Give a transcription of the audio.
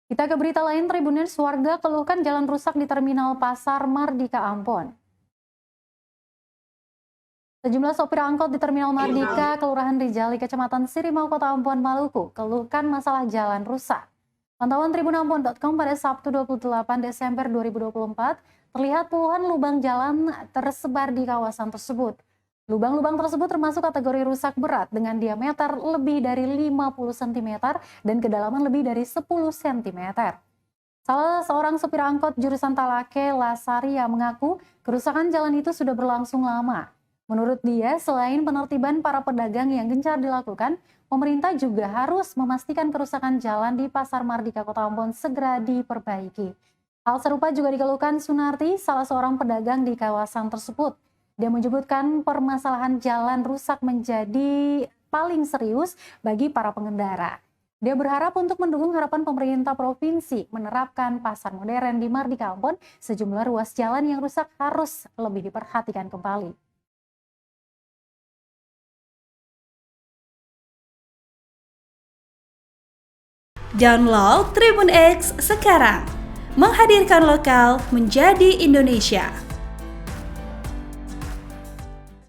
Kita ke berita lain, Tribunnews, warga keluhkan jalan rusak di Terminal Pasar Mardika Ambon. Sejumlah sopir angkot di Terminal Mardika, Kelurahan Rijali, Kecamatan Sirimau, Kota Ambon, Maluku, keluhkan masalah jalan rusak. Pantauan tribunambon.com pada Sabtu 28 Desember 2024, terlihat puluhan lubang jalan tersebar di kawasan tersebut. Lubang-lubang tersebut termasuk kategori rusak berat dengan diameter lebih dari 50 cm dan kedalaman lebih dari 10 cm. Salah seorang supir angkot jurusan Talake, Lasaria, mengaku kerusakan jalan itu sudah berlangsung lama. Menurut dia, selain penertiban para pedagang yang gencar dilakukan, pemerintah juga harus memastikan kerusakan jalan di Pasar Mardika, Kota Ambon segera diperbaiki. Hal serupa juga dikeluhkan Sunarti, salah seorang pedagang di kawasan tersebut. Dia menyebutkan permasalahan jalan rusak menjadi paling serius bagi para pengendara. Dia berharap untuk mendukung harapan pemerintah provinsi menerapkan pasar modern di Mardika Ambon, sejumlah ruas jalan yang rusak harus lebih diperhatikan kembali. Download Tribun X sekarang, menghadirkan lokal menjadi Indonesia.